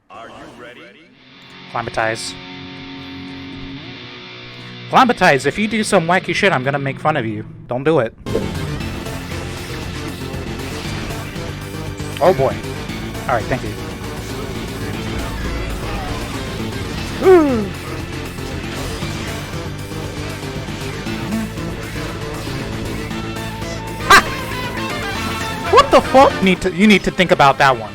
Are you ready? Climatize. Climatize, if you do some wacky shit, I'm gonna make fun of you. Don't do it. Oh boy. Alright, thank you. Woo! Ha! What the fuck? You need to think about that one.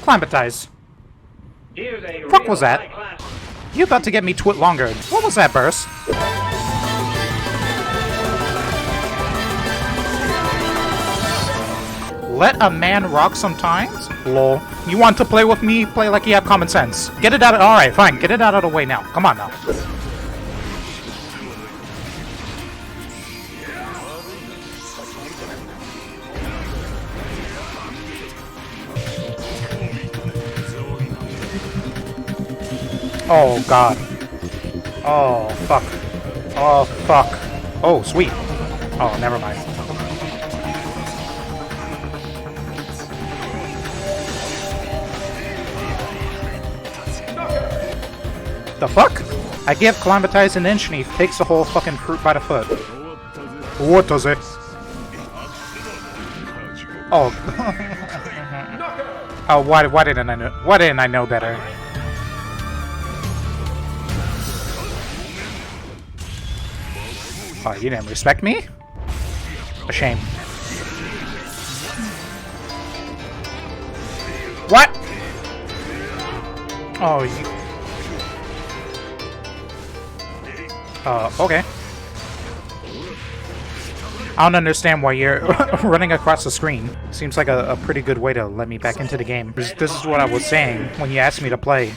Climatize. Fuck was that? You about to get me twit longer. What was that, Burst? Let a man rock sometimes? Lol. You want to play with me? Play like you have common sense. Get it out of— alright, fine. Get it out of the way now. Come on now. Oh god. Oh fuck. Oh fuck. Oh sweet. Oh, never mind. The fuck? I give Climatize an inch and he takes the whole fucking fruit by the foot. What does it? Oh. Oh, why didn't I know? Why didn't I know better? Oh, you didn't respect me? A shame. What? Oh, you... okay. I don't understand why you're running across the screen. Seems like a pretty good way to let me back into the game. This is what I was saying when you asked me to play.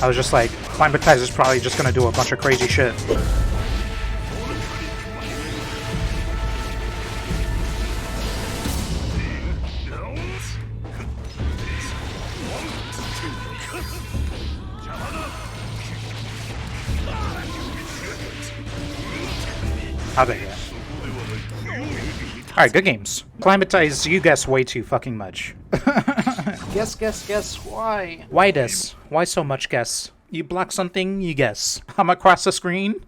I was just like, Climatize is probably just gonna do a bunch of crazy shit. How they get? Alright, good games. Climatize, you guess way too fucking much. Guess, why? Why this? Why so much guess? You block something, you guess. I'm across the screen,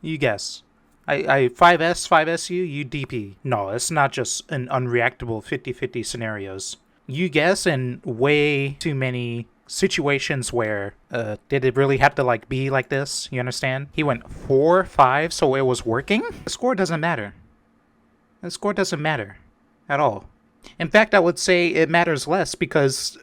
you guess. I 5S you DP. No, it's not just an unreactable 50-50 scenarios. You guess in way too many situations where, did it really have to, like, be like this? You understand? He went 4-5, so it was working? The score doesn't matter. The score doesn't matter. At all. In fact, I would say it matters less because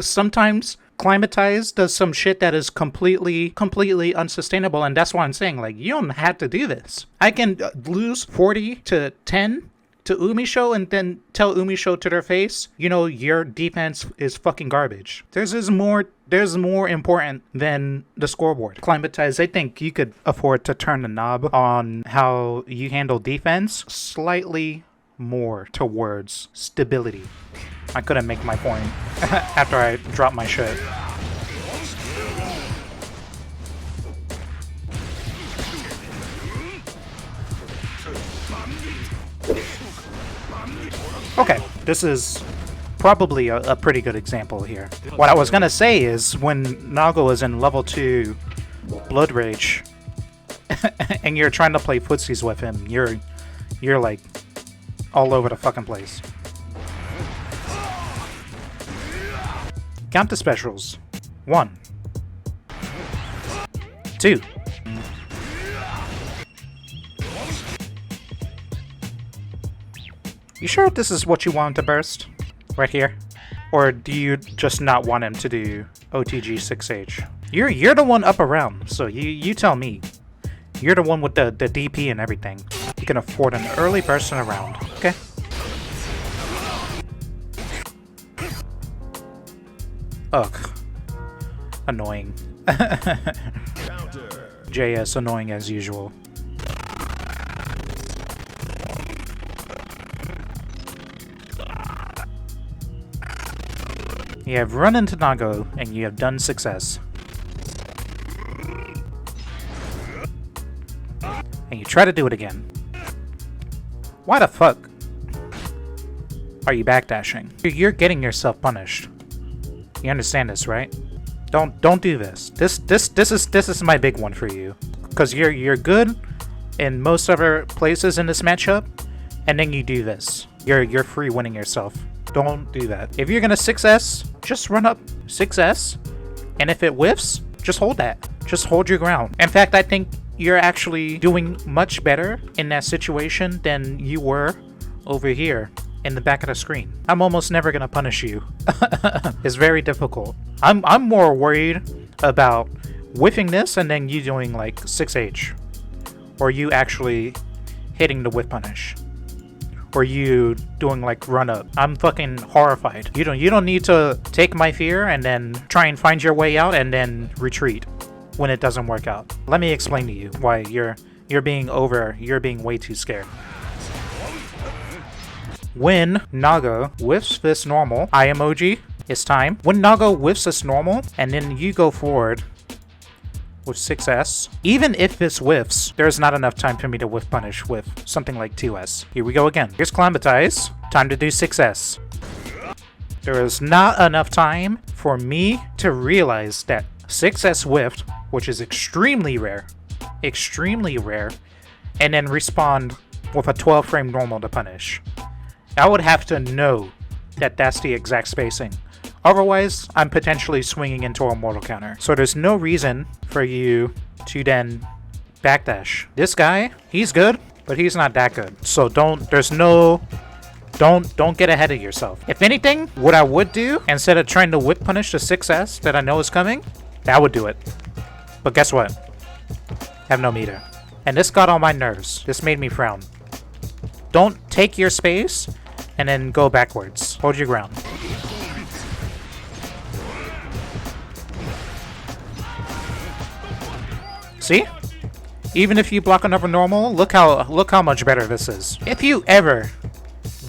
sometimes Climatize does some shit that is completely unsustainable, and that's why I'm saying, like, you don't have to do this. I can lose 40-10 to Umisho and then tell Umisho to their face, you know, your defense is fucking garbage. There's more important than the scoreboard. Climatize, I think you could afford to turn the knob on how you handle defense slightly more towards stability. I couldn't make my point after I dropped my shit. Okay, this is probably a pretty good example here. What I was gonna say is, when Nago is in level 2 Blood Rage, and you're trying to play footsies with him, you're like all over the fucking place. Count the specials. 1, 2. You sure this is what you want to burst? Right here? Or do you just not want him to do OTG 6H? You're the one up around, so you tell me. You're the one with the DP and everything. You can afford an early person around, okay? Ugh. Annoying. JS annoying as usual. You have run into Nago, and you have done success. And you try to do it again. Why the fuck are you backdashing? You're getting yourself punished. You understand this, right? Don't do this. This is my big one for you. Because you're good in most other places in this matchup, and then you do this. You're free winning yourself. Don't do that. If you're gonna 6S, just run up 6S, and if it whiffs, just hold that. Just hold your ground. In fact, I think you're actually doing much better in that situation than you were over here in the back of the screen. I'm almost never gonna punish you. It's very difficult. I'm more worried about whiffing this and then you doing like 6H, or you actually hitting the whiff punish, or you doing like run up. I'm fucking horrified. You don't need to take my fear and then try and find your way out and then retreat when it doesn't work out. Let me explain to you why you're being way too scared. When Nago whiffs this normal, eye emoji, it's time. When Nago whiffs this normal and then you go forward with 6S, even if this whiffs, there's not enough time for me to whiff punish with something like 2S. Here we go again. Here's Climatize. Time to do 6S. There is not enough time for me to realize that 6S whiffed, which is extremely rare, and then respond with a 12 frame normal to punish. I would have to know that that's the exact spacing. Otherwise, I'm potentially swinging into a mortal counter. So there's no reason for you to then backdash. This guy, he's good, but he's not that good. So don't get ahead of yourself. If anything, what I would do, instead of trying to whip punish the 6S that I know is coming, that would do it. But guess what? I have no meter. And this got on my nerves. This made me frown. Don't take your space and then go backwards. Hold your ground. See? Even if you block another normal, look how much better this is. If you ever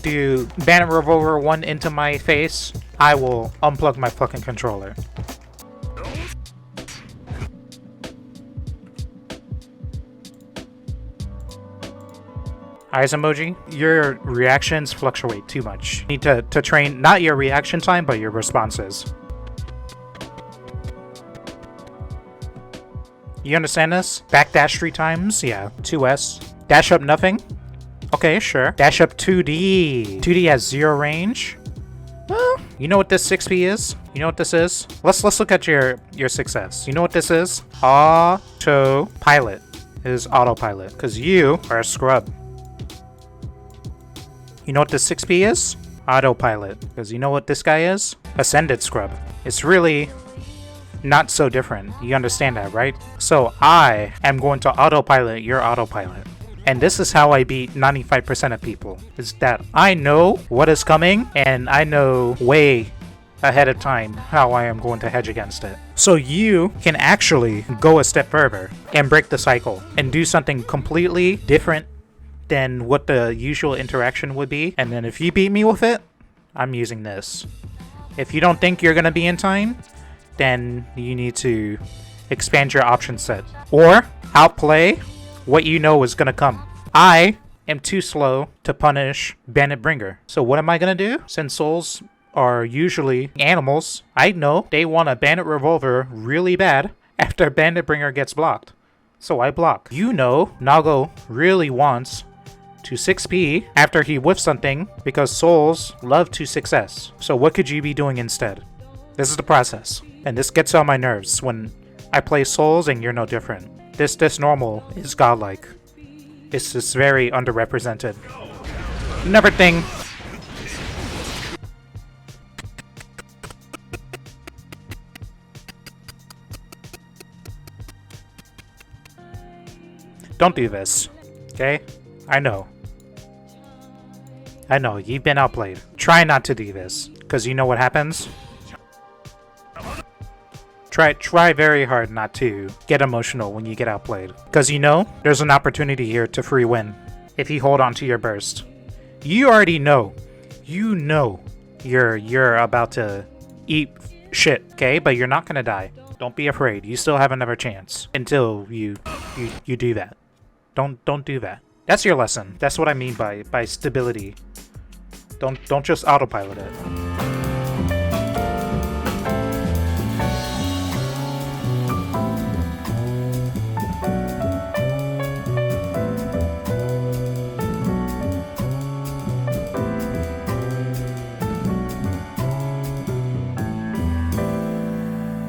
do Bandit Revolver 1 into my face, I will unplug my fucking controller. Eyes emoji, your reactions fluctuate too much. You need to train not your reaction time, but your responses. You understand this? Backdash 3 times? Yeah. 2S. Dash up nothing? Okay, sure. Dash up 2D. 2D has 0 range? Well, you know what this 6P is? You know what this is? Let's look at your 6S. You know what this is? Autopilot. It is autopilot. Because you are a scrub. You know what this 6P is? Autopilot. Because you know what this guy is? Ascended scrub. It's really not so different. You understand that, right? So I am going to autopilot your autopilot. And this is how I beat 95% of people. Is that I know what is coming and I know way ahead of time how I am going to hedge against it. So you can actually go a step further and break the cycle and do something completely different than what the usual interaction would be. And then if you beat me with it, I'm using this. If you don't think you're gonna be in time, then you need to expand your option set or outplay what you know is gonna come. I am too slow to punish Bandit Bringer. So what am I gonna do? Since souls are usually animals, I know they want a Bandit Revolver really bad after Bandit Bringer gets blocked. So I block. You know Nago really wants to 6P after he whiffs something because souls love to 6S. So what could you be doing instead? This is the process. And this gets on my nerves when I play souls and you're no different. This normal is godlike. It's just very underrepresented. Another thing. Don't do this, okay? I know, you've been outplayed. Try not to do this, because you know what happens? Try very hard not to get emotional when you get outplayed. Because you know, there's an opportunity here to free win if you hold on to your burst. You already know. You know you're about to eat shit, okay? But you're not gonna die. Don't be afraid. You still have another chance until you do that. Don't do that. That's your lesson. That's what I mean by stability. Don't just autopilot it.